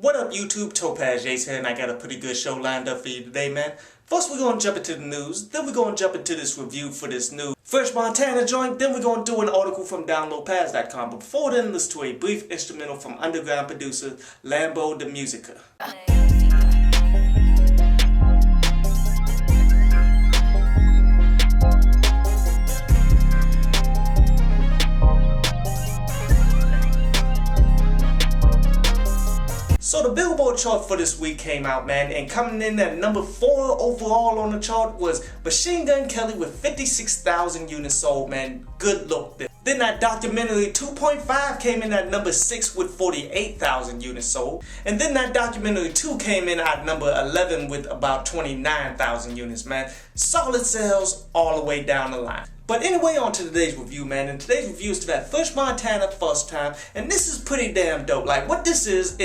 What up YouTube, Topaz Jace here, and I got a pretty good show lined up for you today, man. First we're gonna jump into the news, then we're gonna jump into this review for this new Fresh Montana joint, then we're gonna do an article from downloadpads.com. But before then, listen to a brief instrumental from underground producer Lambo the Musica. So the Billboard chart for this week came out, man, and coming in at number 4 overall on the chart was Machine Gun Kelly with 56,000 units sold, man. Good look there. Then that documentary 2.5 came in at number 6 with 48,000 units sold. And then that documentary 2 came in at number 11 with about 29,000 units, man. Solid sales all the way down the line. But anyway, on to today's review, man. And today's review is to that Fresh Montana First Time. And this is pretty damn dope. Like, what this is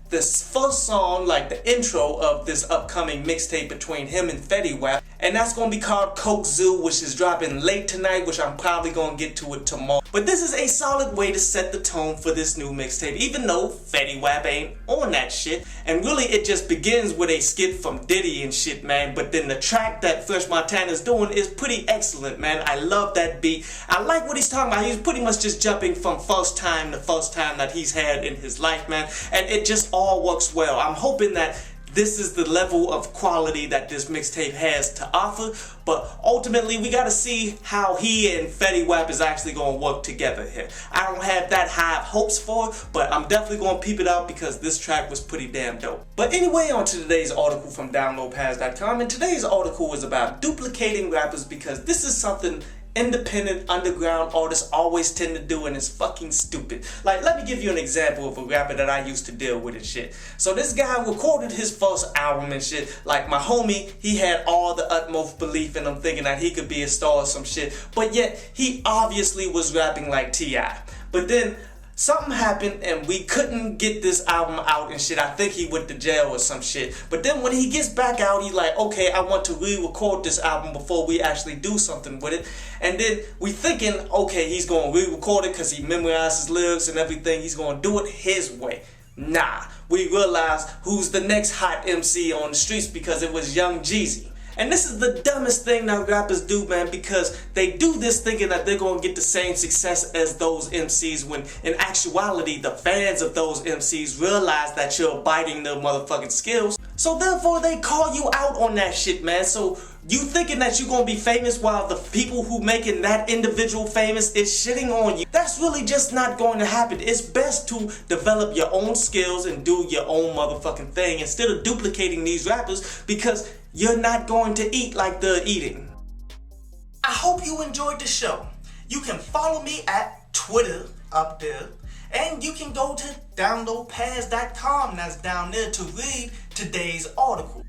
this first song, like the intro of this upcoming mixtape between him and Fetty. And that's going to be called Coke Zoo, which is dropping late tonight, which I'm probably going to get to it tomorrow. But this is a solid way to set the tone for this new mixtape, even though Fetty Wap ain't on that shit. And really, it just begins with a skit from Diddy and shit, man. But then the track that Fresh Montana's doing is pretty excellent, man. I love that beat. I like what he's talking about. He's pretty much just jumping from first time to first time that he's had in his life, man. And it just all works well. I'm hoping that this is the level of quality that this mixtape has to offer, but ultimately we gotta see how he and Fetty Wap is actually gonna work together here. I don't have that high hopes for it, but I'm definitely gonna peep it out because this track was pretty damn dope. But anyway, on to today's article from downloadpads.com, and today's article is about duplicating rappers because this is something independent underground artists always tend to do, and it's fucking stupid. Like, let me give you an example of a rapper that I used to deal with and shit. So this guy recorded his first album and shit. Like, my homie, he had all the utmost belief in him, thinking that he could be a star or some shit, but yet he obviously was rapping like T.I. But then something happened and we couldn't get this album out and shit. I think he went to jail or some shit. But then when he gets back out, he's like, okay, I want to re-record this album before we actually do something with it. And then we thinking, okay, he's going to re-record it because he memorized his lyrics and everything. He's going to do it his way. Nah, we realized who's the next hot MC on the streets because it was Young Jeezy. And this is the dumbest thing that rappers do, man, because they do this thinking that they're going to get the same success as those MCs when in actuality the fans of those MCs realize that you're biting their motherfucking skills. So therefore they call you out on that shit, man. So you thinking that you're going to be famous while the people who making that individual famous is shitting on you. That's really just not going to happen. It's best to develop your own skills and do your own motherfucking thing instead of duplicating these rappers because you're not going to eat like they're eating. I hope you enjoyed the show. You can follow me at Twitter up there, and you can go to downloadpads.com, that's down there, to read today's article.